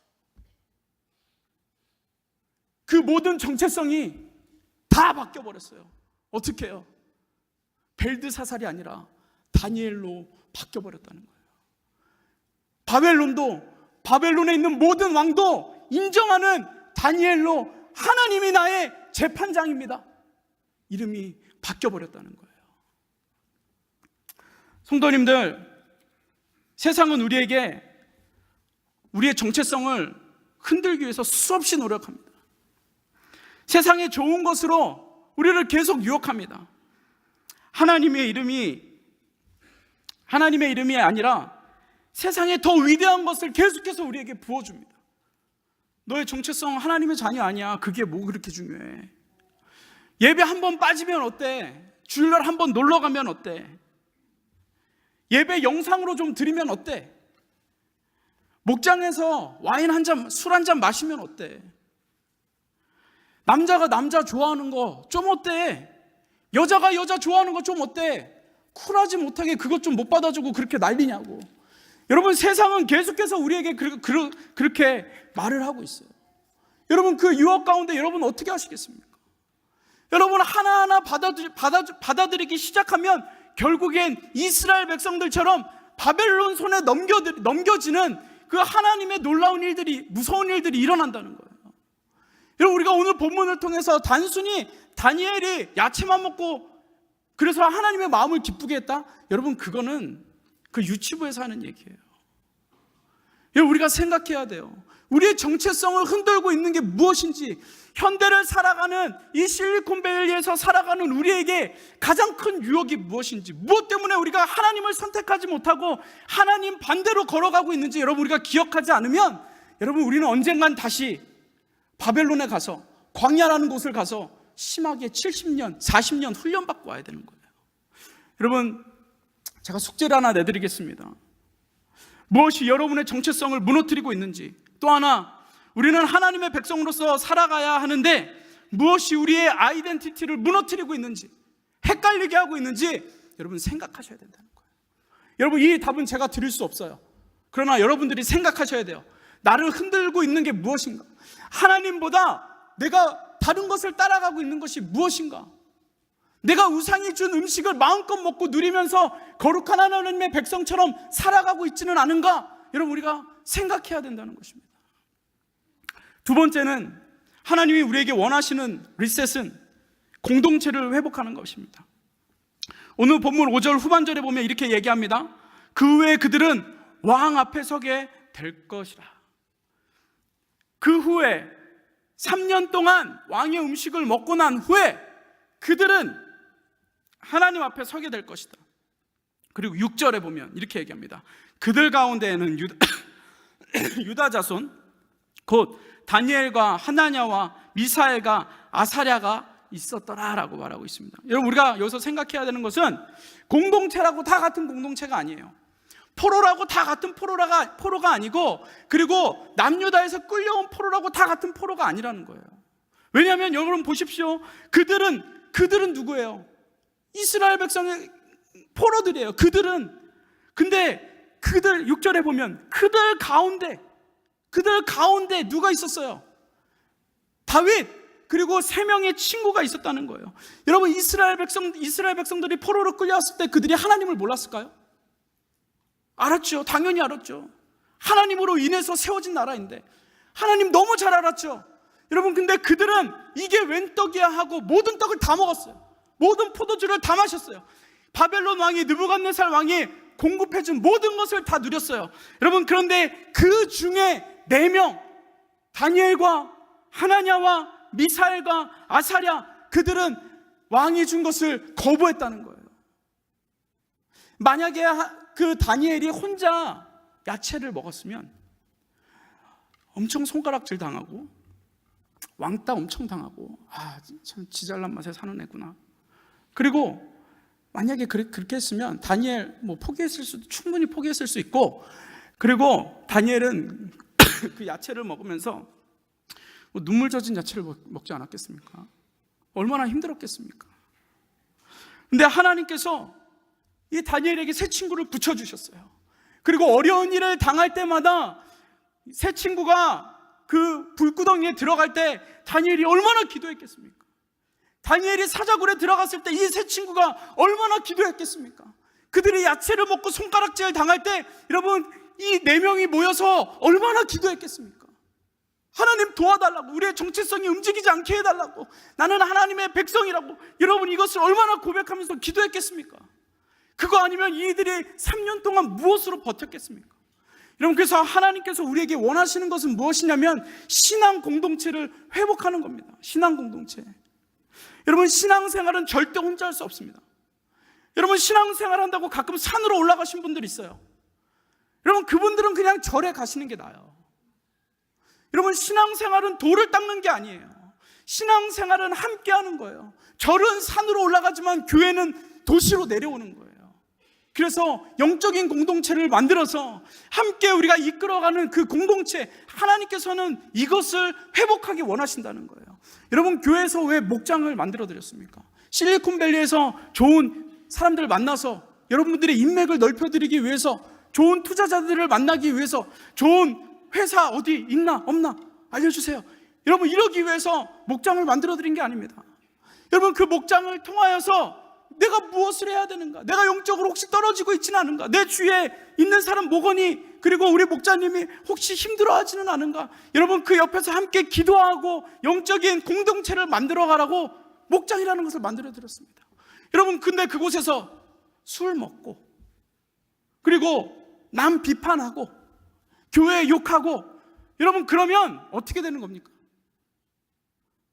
그 모든 정체성이 다 바뀌어버렸어요. 어떻게 해요? 벨드사살이 아니라 다니엘로 바뀌어버렸다는 거예요. 바벨론에 있는 모든 왕도 인정하는 다니엘로 하나님이 나의 재판장입니다, 이름이 바뀌어버렸다는 거예요. 성도님들, 세상은 우리에게 우리의 정체성을 흔들기 위해서 수없이 노력합니다. 세상의 좋은 것으로 우리를 계속 유혹합니다. 하나님의 이름이 아니라 세상에 더 위대한 것을 계속해서 우리에게 부어줍니다. 너의 정체성 하나님의 자녀 아니야. 그게 뭐 그렇게 중요해? 예배 한 번 빠지면 어때? 주일날 한 번 놀러 가면 어때? 예배 영상으로 좀 드리면 어때? 목장에서 와인 한 잔, 술 한 잔 마시면 어때? 남자가 남자 좋아하는 거 좀 어때? 여자가 여자 좋아하는 거 좀 어때? 쿨하지 못하게 그것 좀 못 받아주고 그렇게 난리냐고. 여러분, 세상은 계속해서 우리에게 그렇게 말을 하고 있어요. 여러분, 그 유혹 가운데 여러분 어떻게 하시겠습니까? 여러분, 하나하나 받아들이기 시작하면 결국엔 이스라엘 백성들처럼 바벨론 손에 넘겨지는 그 하나님의 놀라운 일들이, 무서운 일들이 일어난다는 거예요. 여러분, 우리가 오늘 본문을 통해서 단순히 다니엘이 야채만 먹고 그래서 하나님의 마음을 기쁘게 했다? 여러분, 그거는 그 유치부에서 하는 얘기예요. 우리가 생각해야 돼요. 우리의 정체성을 흔들고 있는 게 무엇인지, 현대를 살아가는 이 실리콘밸리에서 살아가는 우리에게 가장 큰 유혹이 무엇인지, 무엇 때문에 우리가 하나님을 선택하지 못하고 하나님 반대로 걸어가고 있는지 여러분 우리가 기억하지 않으면 여러분 우리는 언젠간 다시 바벨론에 가서, 광야라는 곳을 가서 심하게 70년, 40년 훈련받고 와야 되는 거예요. 여러분, 제가 숙제를 하나 내드리겠습니다. 무엇이 여러분의 정체성을 무너뜨리고 있는지, 또 하나 우리는 하나님의 백성으로서 살아가야 하는데 무엇이 우리의 아이덴티티를 무너뜨리고 있는지, 헷갈리게 하고 있는지 여러분 생각하셔야 된다는 거예요. 여러분, 이 답은 제가 드릴 수 없어요. 그러나 여러분들이 생각하셔야 돼요. 나를 흔들고 있는 게 무엇인가? 하나님보다 내가 다른 것을 따라가고 있는 것이 무엇인가? 내가 우상이 준 음식을 마음껏 먹고 누리면서 거룩한 하나님의 백성처럼 살아가고 있지는 않은가? 여러분, 우리가 생각해야 된다는 것입니다. 두 번째는 하나님이 우리에게 원하시는 리셋은 공동체를 회복하는 것입니다. 오늘 본문 5절 후반절에 보면 이렇게 얘기합니다. 그 후에 그들은 왕 앞에 서게 될 것이라. 그 후에 3년 동안 왕의 음식을 먹고 난 후에 그들은 하나님 앞에 서게 될 것이다. 그리고 6절에 보면 이렇게 얘기합니다. 그들 가운데에는 유다 자손 곧 다니엘과 하나냐와 미사엘과 아사랴가 있었더라라고 말하고 있습니다. 여러분, 우리가 여기서 생각해야 되는 것은 공동체라고 다 같은 공동체가 아니에요. 포로라고 다 같은 포로가 아니고, 그리고 남유다에서 끌려온 포로라고 다 같은 포로가 아니라는 거예요. 왜냐하면 여러분 보십시오. 그들은 누구예요? 이스라엘 백성의 포로들이에요. 근데 그들 6절에 보면 그들 가운데 누가 있었어요? 다윗, 그리고 3명의 친구가 있었다는 거예요. 여러분, 이스라엘 백성들이 포로로 끌려왔을 때 그들이 하나님을 몰랐을까요? 알았죠. 당연히 알았죠. 하나님으로 인해서 세워진 나라인데 하나님 너무 잘 알았죠. 여러분, 근데 그들은 이게 웬 떡이야 하고 모든 떡을 다 먹었어요. 모든 포도주를 다 마셨어요. 바벨론 왕이, 느부갓네살 왕이 공급해준 모든 것을 다 누렸어요. 여러분, 그런데 그 중에 4명, 다니엘과 하나냐와 미사엘과 아사랴, 그들은 왕이 준 것을 거부했다는 거예요. 만약에 그 다니엘이 혼자 야채를 먹었으면 엄청 손가락질 당하고 왕따 엄청 당하고, 참 지잘난 맛에 사는 애구나. 그리고 만약에 그렇게 했으면 다니엘 충분히 포기했을 수 있고, 그리고 다니엘은 그 야채를 먹으면서 눈물 젖은 야채를 먹지 않았겠습니까? 얼마나 힘들었겠습니까? 근데 하나님께서 이 다니엘에게 새 친구를 붙여주셨어요. 그리고 어려운 일을 당할 때마다 새 친구가 그 불구덩이에 들어갈 때 다니엘이 얼마나 기도했겠습니까? 다니엘이 사자굴에 들어갔을 때 이 새 친구가 얼마나 기도했겠습니까? 그들이 야채를 먹고 손가락질 당할 때 여러분, 이 4명이 모여서 얼마나 기도했겠습니까? 하나님 도와달라고, 우리의 정체성이 움직이지 않게 해달라고, 나는 하나님의 백성이라고, 여러분 이것을 얼마나 고백하면서 기도했겠습니까? 그거 아니면 이들이 3년 동안 무엇으로 버텼겠습니까? 여러분, 그래서 하나님께서 우리에게 원하시는 것은 무엇이냐면 신앙 공동체를 회복하는 겁니다. 신앙 공동체. 여러분, 신앙생활은 절대 혼자 할 수 없습니다. 여러분, 신앙생활 한다고 가끔 산으로 올라가신 분들 있어요. 여러분, 그분들은 그냥 절에 가시는 게 나아요. 여러분, 신앙생활은 돌을 닦는 게 아니에요. 신앙생활은 함께 하는 거예요. 절은 산으로 올라가지만 교회는 도시로 내려오는 거예요. 그래서 영적인 공동체를 만들어서 함께 우리가 이끌어가는 그 공동체, 하나님께서는 이것을 회복하기 원하신다는 거예요. 여러분, 교회에서 왜 목장을 만들어 드렸습니까? 실리콘밸리에서 좋은 사람들을 만나서 여러분들의 인맥을 넓혀드리기 위해서, 좋은 투자자들을 만나기 위해서, 좋은 회사 어디 있나 없나 알려주세요. 여러분, 이러기 위해서 목장을 만들어 드린 게 아닙니다. 여러분, 그 목장을 통하여서 내가 무엇을 해야 되는가? 내가 영적으로 혹시 떨어지고 있지는 않은가? 내 주위에 있는 사람 목원이, 그리고 우리 목자님이 혹시 힘들어하지는 않은가? 여러분, 그 옆에서 함께 기도하고 영적인 공동체를 만들어 가라고 목장이라는 것을 만들어 드렸습니다. 여러분, 근데 그곳에서 술 먹고, 그리고 남 비판하고, 교회 욕하고, 여러분 그러면 어떻게 되는 겁니까?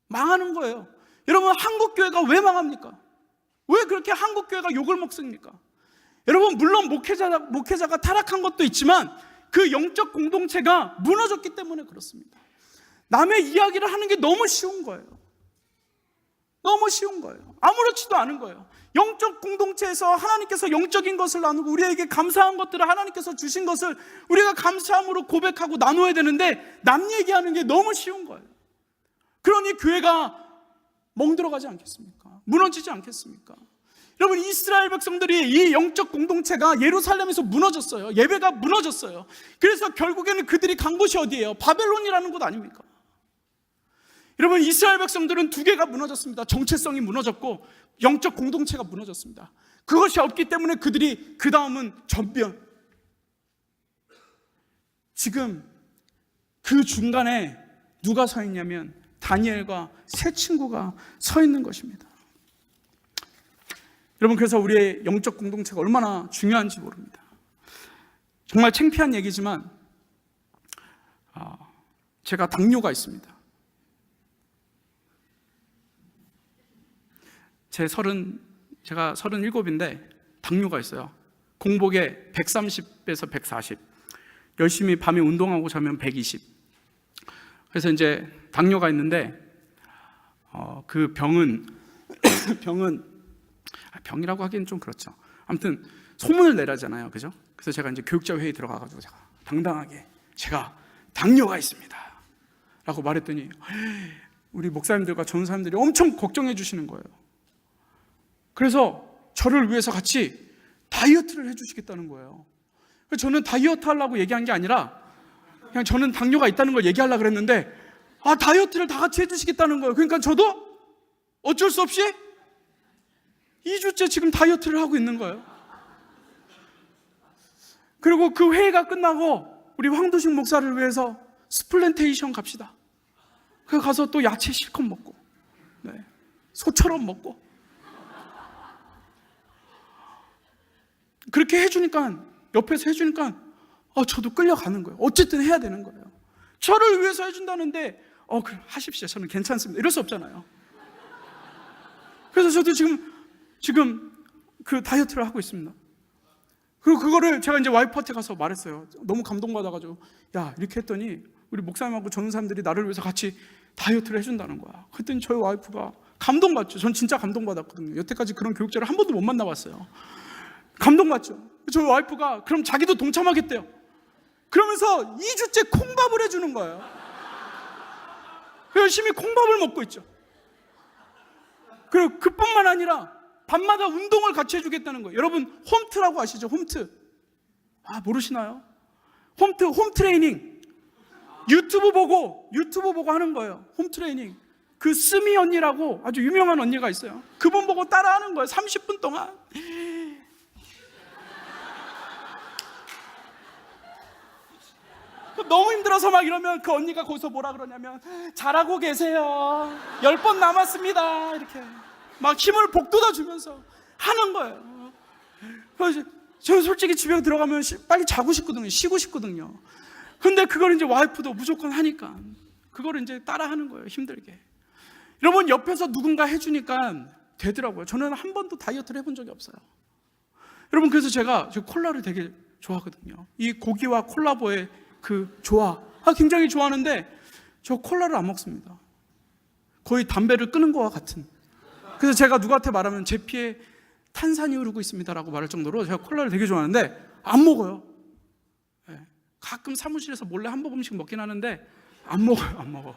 망하는 거예요. 여러분 한국교회가 왜 망합니까? 왜 그렇게 한국교회가 욕을 먹습니까? 여러분 물론 목회자가 타락한 것도 있지만 그 영적 공동체가 무너졌기 때문에 그렇습니다. 남의 이야기를 하는 게 너무 쉬운 거예요. 너무 쉬운 거예요. 아무렇지도 않은 거예요. 영적 공동체에서 하나님께서 영적인 것을 나누고 우리에게 감사한 것들을 하나님께서 주신 것을 우리가 감사함으로 고백하고 나눠야 되는데 남 얘기하는 게 너무 쉬운 거예요. 그러니 교회가 멍들어가지 않겠습니까? 무너지지 않겠습니까? 여러분 이스라엘 백성들이 이 영적 공동체가 예루살렘에서 무너졌어요. 예배가 무너졌어요. 그래서 결국에는 그들이 간 곳이 어디예요? 바벨론이라는 곳 아닙니까? 여러분 이스라엘 백성들은 두 개가 무너졌습니다. 정체성이 무너졌고 영적 공동체가 무너졌습니다. 그것이 없기 때문에 그들이 그 다음은 전변. 지금 그 중간에 누가 서 있냐면 다니엘과 세 친구가 서 있는 것입니다. 여러분 그래서 우리의 영적 공동체가 얼마나 중요한지 모릅니다. 정말 창피한 얘기지만 제가 당뇨가 있습니다. 제가 37인데 당뇨가 있어요. 공복에 130에서 140, 열심히 밤에 운동하고 자면 120. 그래서 이제 당뇨가 있는데 그 병은 병이라고 하기엔 좀 그렇죠. 아무튼 소문을 내라잖아요, 그죠? 그래서 제가 이제 교육자 회의 들어가가지고 제가 당당하게 제가 당뇨가 있습니다 라고 말했더니 우리 목사님들과 전사님들이 엄청 걱정해 주시는 거예요. 그래서 저를 위해서 같이 다이어트를 해주시겠다는 거예요. 저는 다이어트 하려고 얘기한 게 아니라 그냥 저는 당뇨가 있다는 걸 얘기하려고 그랬는데 다이어트를 다 같이 해주시겠다는 거예요. 그러니까 저도 어쩔 수 없이 2주째 지금 다이어트를 하고 있는 거예요. 그리고 그 회의가 끝나고 우리 황도식 목사를 위해서 스플랜테이션 갑시다. 그래서 가서 또 야채 실컷 먹고 소처럼 먹고 그렇게 해주니까 옆에서 해주니까 저도 끌려가는 거예요. 어쨌든 해야 되는 거예요. 저를 위해서 해준다는데 그럼 하십시오. 저는 괜찮습니다. 이럴 수 없잖아요. 그래서 저도 지금 그 다이어트를 하고 있습니다. 그리고 그거를 제가 이제 와이프한테 가서 말했어요. 너무 감동받아가지고 야 이렇게 했더니 우리 목사님하고 전사님들이 나를 위해서 같이 다이어트를 해준다는 거야. 그랬더니 저희 와이프가 감동받죠. 전 진짜 감동받았거든요. 여태까지 그런 교육자를 한 번도 못 만나봤어요. 감동받죠. 저희 와이프가 그럼 자기도 동참하겠대요. 그러면서 2주째 콩밥을 해주는 거예요. 열심히 콩밥을 먹고 있죠. 그리고 그뿐만 아니라 밤마다 운동을 같이 해주겠다는 거예요. 여러분 홈트라고 아시죠? 홈트. 모르시나요? 홈트레이닝. 유튜브 보고 하는 거예요. 홈트레이닝. 그 스미 언니라고 아주 유명한 언니가 있어요. 그분 보고 따라하는 거예요. 30분 동안. 너무 힘들어서 막 이러면 그 언니가 거기서 뭐라 그러냐면 잘하고 계세요. 10번 남았습니다. 이렇게 막 힘을 복돋아 주면서 하는 거예요. 그래서 저는 솔직히 집에 들어가면 빨리 자고 싶거든요. 쉬고 싶거든요. 근데 그걸 이제 와이프도 무조건 하니까 그걸 이제 따라 하는 거예요. 힘들게. 여러분 옆에서 누군가 해주니까 되더라고요. 저는 한 번도 다이어트를 해본 적이 없어요. 여러분 그래서 제가 콜라를 되게 좋아하거든요. 이 고기와 콜라보의 그 조화 굉장히 좋아하는데 저 콜라를 안 먹습니다. 거의 담배를 끊은 것과 같은. 그래서 제가 누구한테 말하면 제 피에 탄산이 흐르고 있습니다라고 말할 정도로 제가 콜라를 되게 좋아하는데 안 먹어요. 가끔 사무실에서 몰래 한 모금씩 먹긴 하는데 안 먹어.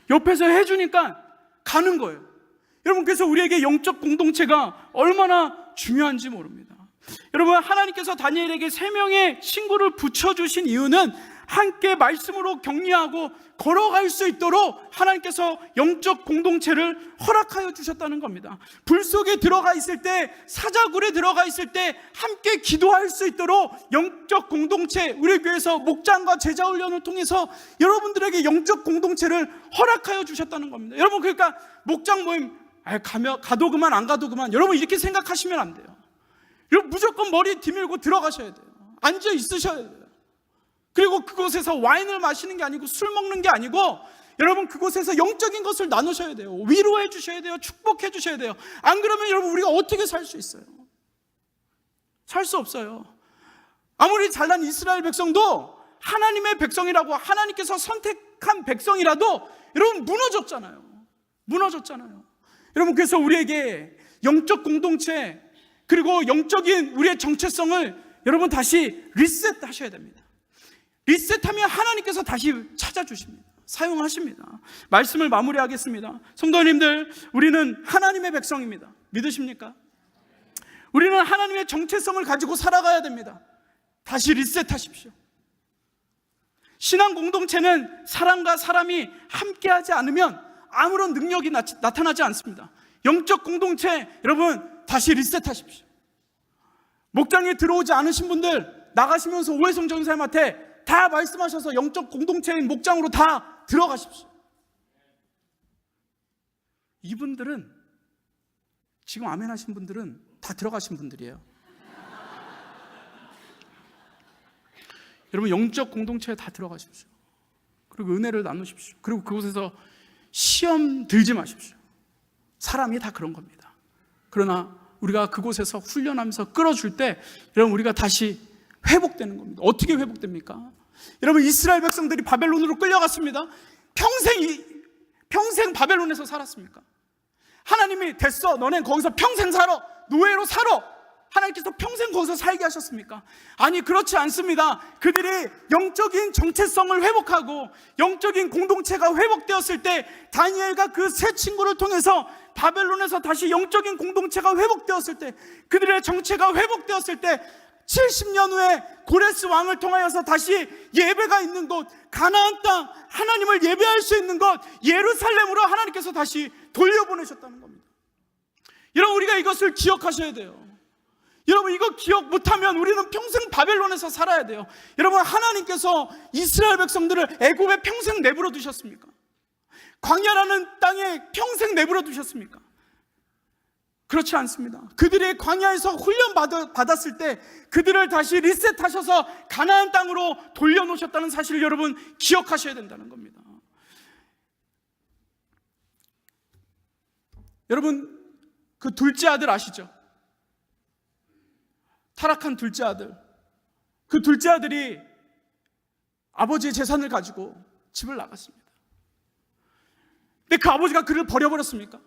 옆에서 해주니까 가는 거예요. 여러분 그래서 우리에게 영적 공동체가 얼마나 중요한지 모릅니다. 여러분 하나님께서 다니엘에게 3명의 친구를 붙여주신 이유는 함께 말씀으로 격려하고 걸어갈 수 있도록 하나님께서 영적 공동체를 허락하여 주셨다는 겁니다. 불 속에 들어가 있을 때, 사자굴에 들어가 있을 때 함께 기도할 수 있도록 영적 공동체, 우리 교회에서 목장과 제자 훈련을 통해서 여러분들에게 영적 공동체를 허락하여 주셨다는 겁니다. 여러분 그러니까 목장 모임 가도 그만 안 가도 그만, 여러분 이렇게 생각하시면 안 돼요. 여러분 무조건 머리 뒤밀고 들어가셔야 돼요. 앉아 있으셔야 돼요. 그리고 그곳에서 와인을 마시는 게 아니고 술 먹는 게 아니고 여러분 그곳에서 영적인 것을 나누셔야 돼요. 위로해 주셔야 돼요. 축복해 주셔야 돼요. 안 그러면 여러분 우리가 어떻게 살 수 있어요? 살 수 없어요. 아무리 잘난 이스라엘 백성도 하나님의 백성이라고 하나님께서 선택한 백성이라도 여러분 무너졌잖아요. 여러분 그래서 우리에게 영적 공동체 그리고 영적인 우리의 정체성을 여러분 다시 리셋하셔야 됩니다. 리셋하면 하나님께서 다시 찾아주십니다. 사용하십니다. 말씀을 마무리하겠습니다. 성도님들, 우리는 하나님의 백성입니다. 믿으십니까? 우리는 하나님의 정체성을 가지고 살아가야 됩니다. 다시 리셋하십시오. 신앙 공동체는 사람과 사람이 함께하지 않으면 아무런 능력이 나타나지 않습니다. 영적 공동체 여러분 다시 리셋하십시오. 목장에 들어오지 않으신 분들 나가시면서 오해성 전사님한테 다 말씀하셔서 영적 공동체인 목장으로 다 들어가십시오. 이분들은 지금 아멘 하신 분들은 다 들어가신 분들이에요. 여러분 영적 공동체에 다 들어가십시오. 그리고 은혜를 나누십시오. 그리고 그곳에서 시험 들지 마십시오. 사람이 다 그런 겁니다. 그러나 우리가 그곳에서 훈련하면서 끌어줄 때 여러분 우리가 다시 회복되는 겁니다. 어떻게 회복됩니까? 여러분 이스라엘 백성들이 바벨론으로 끌려갔습니다. 평생 바벨론에서 살았습니까? 하나님이 됐어 너넨 거기서 평생 살아 노예로 살아 하나님께서 평생 거기서 살게 하셨습니까? 아니 그렇지 않습니다. 그들이 영적인 정체성을 회복하고 영적인 공동체가 회복되었을 때 다니엘과 그 세 친구를 통해서 바벨론에서 다시 영적인 공동체가 회복되었을 때 그들의 정체가 회복되었을 때 70년 후에 고레스 왕을 통하여서 다시 예배가 있는 곳 가나안 땅 하나님을 예배할 수 있는 곳 예루살렘으로 하나님께서 다시 돌려보내셨다는 겁니다. 여러분 우리가 이것을 기억하셔야 돼요. 여러분 이거 기억 못하면 우리는 평생 바벨론에서 살아야 돼요. 여러분 하나님께서 이스라엘 백성들을 애굽에 평생 내버려 두셨습니까? 광야라는 땅에 평생 내버려 두셨습니까? 그렇지 않습니다. 그들이 광야에서 훈련 받았을 때 그들을 다시 리셋하셔서 가나안 땅으로 돌려놓으셨다는 사실을 여러분 기억하셔야 된다는 겁니다. 여러분 그 둘째 아들 아시죠? 타락한 둘째 아들. 그 둘째 아들이 아버지의 재산을 가지고 집을 나갔습니다. 근데 그 아버지가 그를 버려버렸습니까?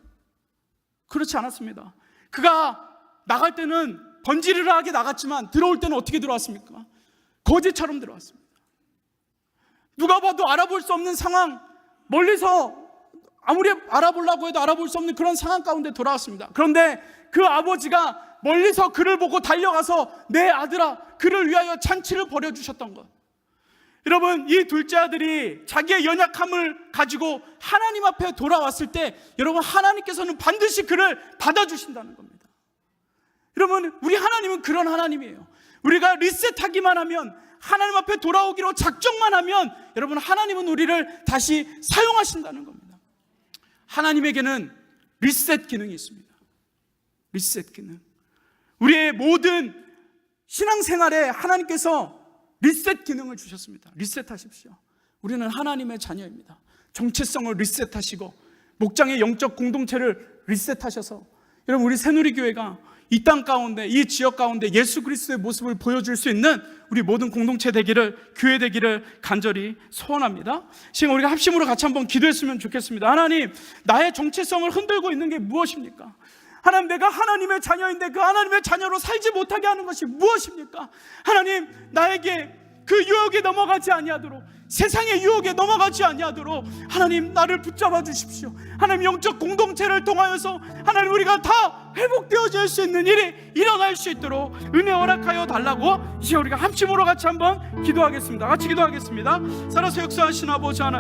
그렇지 않았습니다. 그가 나갈 때는 번지르르하게 나갔지만 들어올 때는 어떻게 들어왔습니까? 거지처럼 들어왔습니다. 누가 봐도 알아볼 수 없는 상황, 멀리서 아무리 알아보려고 해도 알아볼 수 없는 그런 상황 가운데 돌아왔습니다. 그런데 그 아버지가 멀리서 그를 보고 달려가서 내 아들아 그를 위하여 잔치를 벌여주셨던 것. 여러분 이 둘째 아들이 자기의 연약함을 가지고 하나님 앞에 돌아왔을 때 여러분 하나님께서는 반드시 그를 받아주신다는 겁니다. 여러분 우리 하나님은 그런 하나님이에요. 우리가 리셋하기만 하면 하나님 앞에 돌아오기로 작정만 하면 여러분 하나님은 우리를 다시 사용하신다는 겁니다. 하나님에게는 리셋 기능이 있습니다. 리셋 기능. 우리의 모든 신앙생활에 하나님께서 리셋 기능을 주셨습니다. 리셋하십시오. 우리는 하나님의 자녀입니다. 정체성을 리셋하시고 목장의 영적 공동체를 리셋하셔서 여러분 우리 새누리교회가 이 땅 가운데 이 지역 가운데 예수 그리스도의 모습을 보여줄 수 있는 우리 모든 공동체 되기를 교회 되기를 간절히 소원합니다. 지금 우리가 합심으로 같이 한번 기도했으면 좋겠습니다. 하나님 나의 정체성을 흔들고 있는 게 무엇입니까? 하나님 내가 하나님의 자녀인데 그 하나님의 자녀로 살지 못하게 하는 것이 무엇입니까? 하나님 나에게 그 유혹에 넘어가지 아니하도록 세상의 유혹에 넘어가지 아니하도록 하나님 나를 붙잡아 주십시오. 하나님 영적 공동체를 통하여서 하나님 우리가 다 회복되어질 수 있는 일이 일어날 수 있도록 은혜 허락하여 달라고 이제 우리가 합심으로 같이 한번 기도하겠습니다. 같이 기도하겠습니다. 살아서 역사하신 아버지 하나님